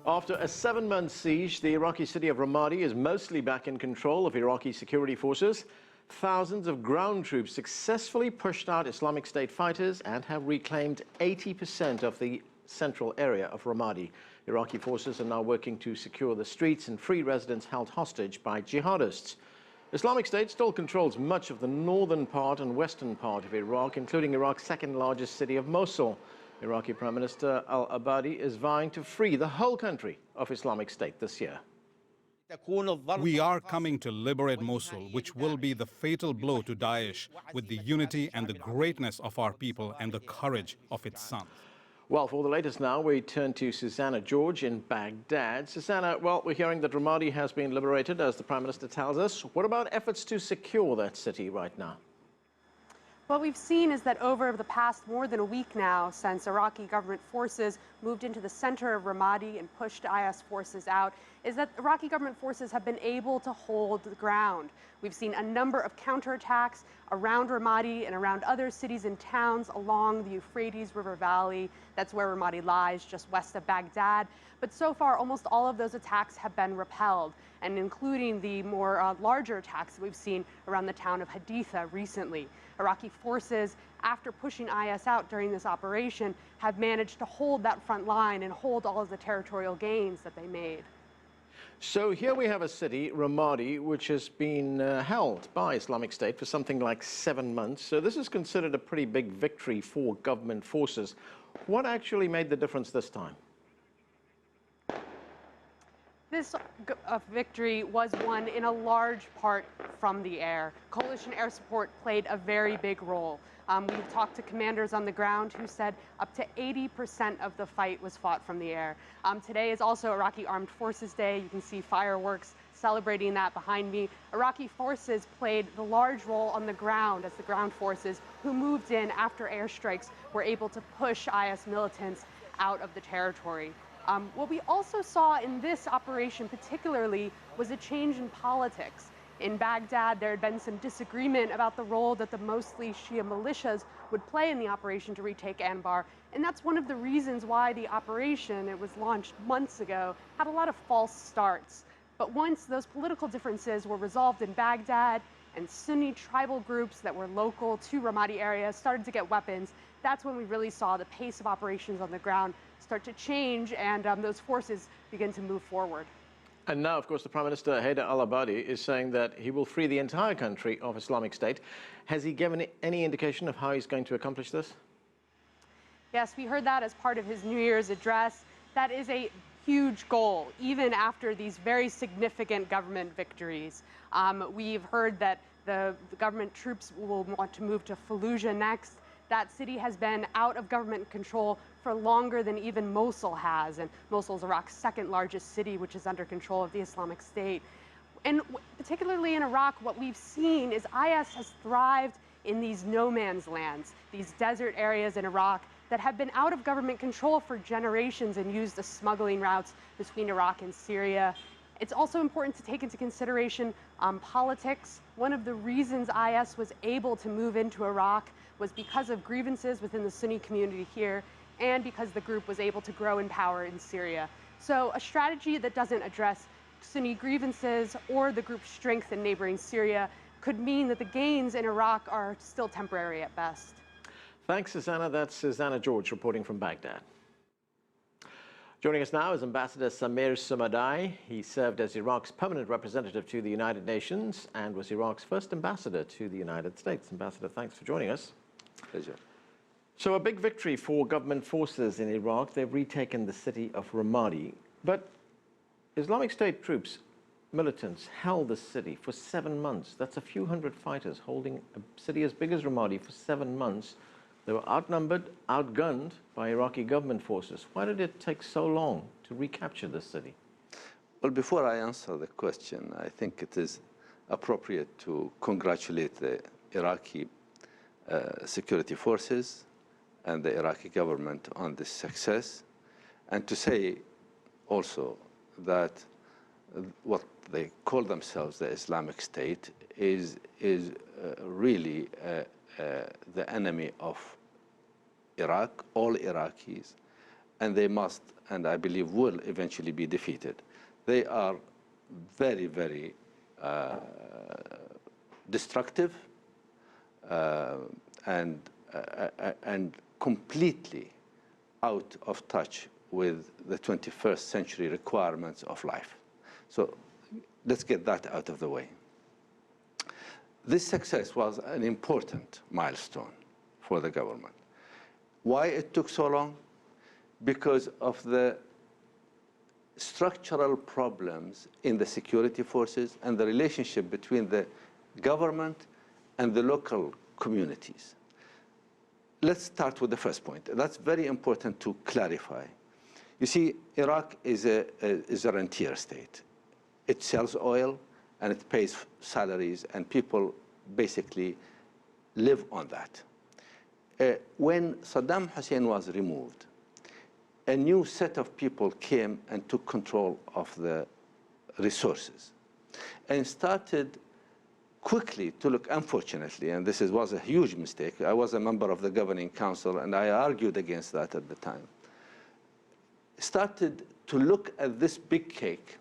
After a 7-month siege, the Iraqi city of Ramadi is mostly back in control of Iraqi security forces. Thousands of ground troops successfully pushed out Islamic State fighters and have reclaimed 80% of the central area of Ramadi. Iraqi forces are now working to secure the streets and free residents held hostage by jihadists. Islamic State still controls much of the northern part and western part of Iraq, including Iraq's second largest city of Mosul. Iraqi Prime Minister al-Abadi is vying to free the whole country of Islamic State this year. We are coming to liberate Mosul, which will be the fatal blow to Daesh, with the unity and the greatness of our people and the courage of its sons. Well, for the latest now, we turn to Susanna George in Baghdad. Susanna, well, we're hearing that Ramadi has been liberated, as the Prime Minister tells us. What about efforts to secure that city right now? What we've seen is that over the past more than a week now, since Iraqi government forces moved into the center of Ramadi and pushed IS forces out, is that Iraqi government forces have been able to hold the ground. We've seen a number of counterattacks around Ramadi and around other cities and towns along the Euphrates River Valley. That's where Ramadi lies, just west of Baghdad. But so far, almost all of those attacks have been repelled, and including the more larger attacks that we've seen around the town of Haditha recently. Iraqi forces, after pushing IS out during this operation, have managed to hold that front line and hold all of the territorial gains that they made. So here we have a city, Ramadi, which has been held by Islamic State for something like 7 months. So this is considered a pretty big victory for government forces. What actually made the difference this time? This victory was won in a large part from the air. Coalition air support played a very big role. We've talked to commanders on the ground who said up to 80% of the fight was fought from the air. Today is also Iraqi Armed Forces Day. You can see fireworks celebrating that behind me. Iraqi forces played the large role on the ground as the ground forces who moved in after airstrikes were able to push IS militants out of the territory. What we also saw in this operation particularly was a change in politics. In Baghdad, there had been some disagreement about the role that the mostly Shia militias would play in the operation to retake Anbar, and that's one of the reasons why the operation, it was launched months ago, had a lot of false starts. But once those political differences were resolved in Baghdad and Sunni tribal groups that were local to Ramadi area started to get weapons, that's when we really saw the pace of operations on the ground start to change and those forces begin to move forward. And now, of course, the Prime Minister Haider al-Abadi is saying that he will free the entire country of Islamic State. Has he given any indication of how he's going to accomplish this? Yes, we heard that as part of his New Year's address. That is a huge goal, even after these very significant government victories. We've heard that the government troops will want to move to Fallujah next. That city has been out of government control for longer than even Mosul has, and Mosul is Iraq's second largest city, which is under control of the Islamic State. And particularly in Iraq, what we've seen is IS has thrived in these no man's lands, these desert areas in Iraq that have been out of government control for generations and used as smuggling routes between Iraq and Syria. It's also important to take into consideration politics. One of the reasons IS was able to move into Iraq was because of grievances within the Sunni community here and because the group was able to grow in power in Syria. So a strategy that doesn't address Sunni grievances or the group's strength in neighboring Syria could mean that the gains in Iraq are still temporary at best. Thanks, Susanna. That's Susanna George reporting from Baghdad. Joining us now is Ambassador Samir Sumaida'ie. He served as Iraq's permanent representative to the United Nations and was Iraq's first ambassador to the United States. Ambassador, thanks for joining us. Pleasure. So a big victory for government forces in Iraq. They've retaken the city of Ramadi. But Islamic State troops, militants, held the city for 7 months. That's a few hundred fighters holding a city as big as Ramadi for 7 months. They were outnumbered, outgunned by Iraqi government forces. Why did it take so long to recapture this city? Well, before I answer the question, I think it is appropriate to congratulate the Iraqi security forces and the Iraqi government on this success, and to say also that what they call themselves the Islamic State is really the enemy of Iraq, all Iraqis, and they must and I believe will eventually be defeated. They are very, very destructive and completely out of touch with the 21st century requirements of life. So let's get that out of the way. This success was an important milestone for the government. Why it took so long? Because of the structural problems in the security forces and the relationship between the government and the local communities. Let's start with the first point. That's very important to clarify. You see, Iraq is a rentier state. It sells oil and it pays salaries, and people basically live on that. When Saddam Hussein was removed, a new set of people came and took control of the resources and started quickly to look, unfortunately, and this was a huge mistake. I was a member of the governing council and I argued against that at the time. Started to look at this big cake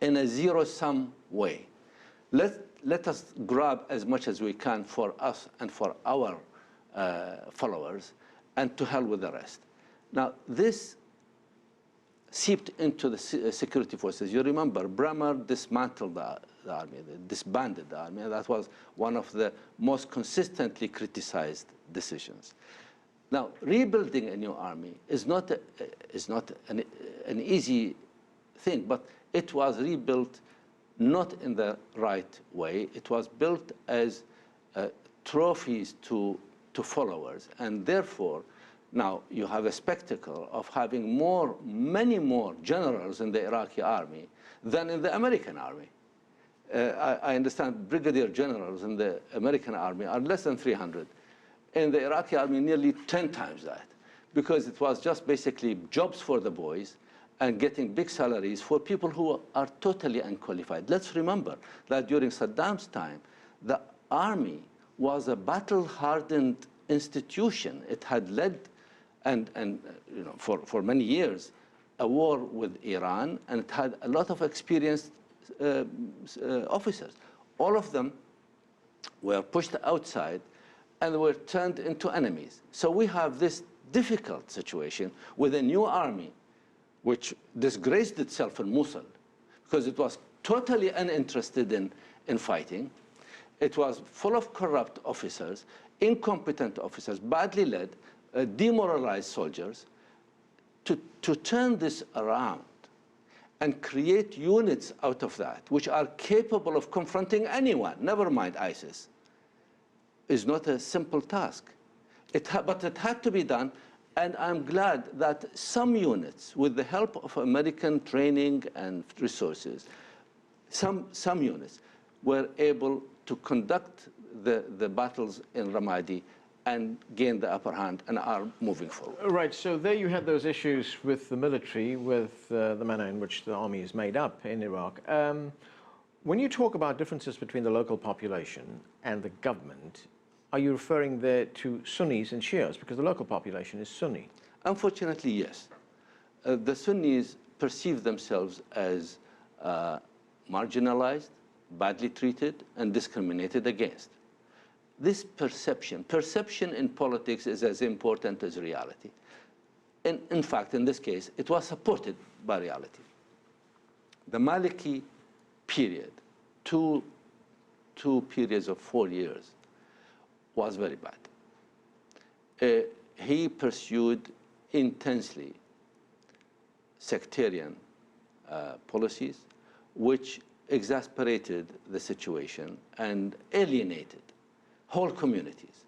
in a zero-sum way. Let us grab as much as we can for us and for our followers, and to hell with the rest. Now, this seeped into the security forces. You remember, Bremer dismantled the army, disbanded the army. That was one of the most consistently criticized decisions. Now, rebuilding a new army is not an easy thing, but it was rebuilt not in the right way. It was built as trophies to followers, and therefore, now you have a spectacle of having many more generals in the Iraqi army than in the American army. I understand brigadier generals in the American army are less than 300. In the Iraqi army, nearly 10 times that, because it was just basically jobs for the boys and getting big salaries for people who are totally unqualified. Let's remember that during Saddam's time, the army was a battle-hardened institution. It had led, and you know, for many years, a war with Iran, and it had a lot of experienced officers. All of them were pushed outside and were turned into enemies. So we have this difficult situation with a new army which disgraced itself in Mosul because it was totally uninterested in fighting. It was full of corrupt officers, incompetent officers, badly led, demoralized soldiers. To turn this around and create units out of that, which are capable of confronting anyone, never mind ISIS, is not a simple task. But it had to be done, and I'm glad that some units, with the help of American training and resources, some units were able to conduct the battles in Ramadi and gain the upper hand and are moving forward. Right, so there you had those issues with the military, with the manner in which the army is made up in Iraq. When you talk about differences between the local population and the government, are you referring there to Sunnis and Shias? Because the local population is Sunni. Unfortunately, yes. The Sunnis perceive themselves as marginalized, badly treated, and discriminated against. This perception in politics is as important as reality. In fact, in this case, it was supported by reality. The Maliki period, two periods of 4 years, was very bad. He pursued intensely sectarian policies, which exasperated the situation and alienated whole communities.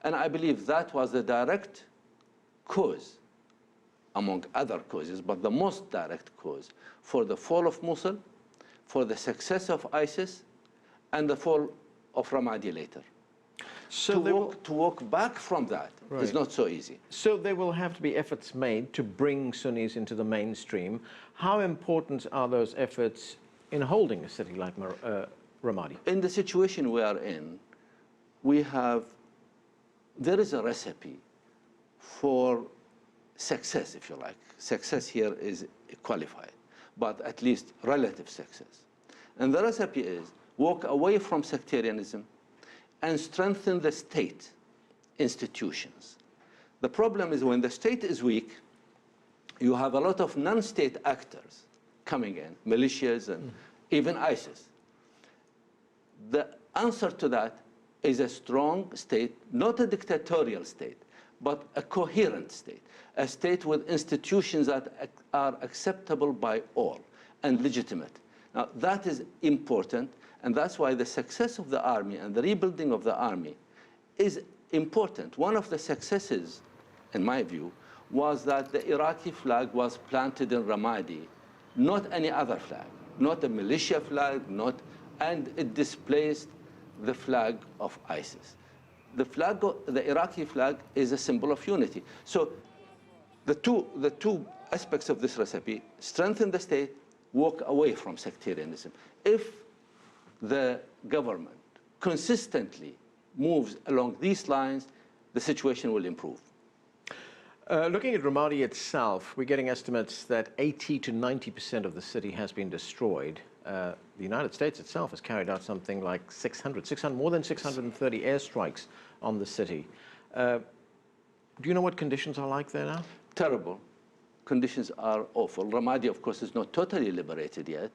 And I believe that was the direct cause, among other causes, but the most direct cause for the fall of Mosul, for the success of ISIS, and the fall of Ramadi later. So to walk back from that is not so easy. So there will have to be efforts made to bring Sunnis into the mainstream. How important are those efforts in holding a city like Ramadi? In the situation we are in, there is a recipe for success, if you like. success here is qualified, but at least relative success. And the recipe is walk away from sectarianism and strengthen the state institutions. The problem is when the state is weak, you have a lot of non-state actors coming in, militias and even ISIS. The answer to that is a strong state, not a dictatorial state, but a coherent state, a state with institutions that are acceptable by all and legitimate. Now, that is important, and that's why the success of the army and the rebuilding of the army is important. One of the successes, in my view, was that the Iraqi flag was planted in Ramadi, not any other flag, not a militia flag, and it displaced the flag of ISIS. The Iraqi flag is a symbol of unity. So the two aspects of this recipe: strengthen the state, walk away from sectarianism. If the government consistently moves along these lines, the situation will improve. Looking at Ramadi itself, we're getting estimates that 80 to 90% of the city has been destroyed. The United States itself has carried out something like more than 630 airstrikes on the city. Do you know what conditions are like there now? Terrible. Conditions are awful. Ramadi, of course, is not totally liberated yet.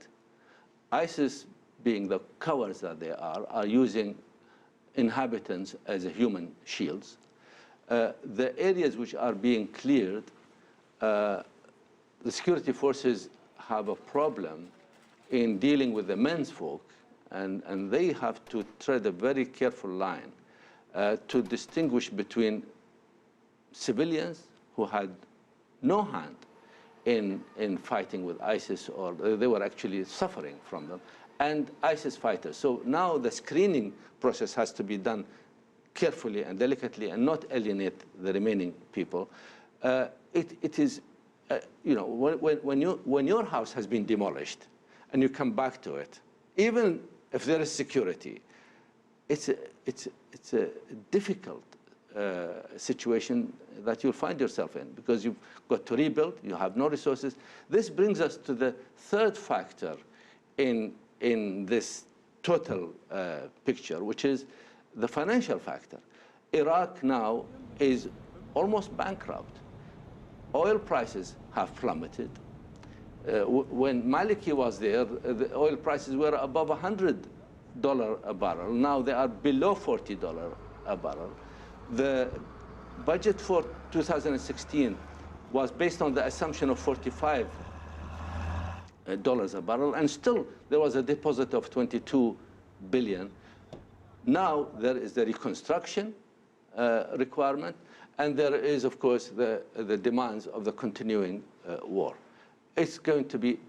ISIS, being the cowards that they are using inhabitants as human shields. The areas which are being cleared, the security forces have a problem in dealing with the men's folk, and they have to tread a very careful line to distinguish between civilians who had no hand in fighting with ISIS, or they were actually suffering from them, and ISIS fighters. So now the screening process has to be done carefully and delicately and not alienate the remaining people. It is, you know, when your house has been demolished and you come back to it, even if there is security, it's a difficult situation that you'll find yourself in, because you've got to rebuild, you have no resources. This brings us to the third factor in this total picture, which is the financial factor. Iraq now is almost bankrupt. Oil prices have plummeted. When Maliki was there, the oil prices were above $100 a barrel. Now they are below $40 a barrel. The budget for 2016 was based on the assumption of $45 a barrel, and still there was a deposit of $22 billion. Now there is the reconstruction requirement, and there is, of course, the demands of the continuing war. It's going to be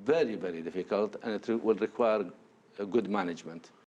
very, very difficult, and it will require good management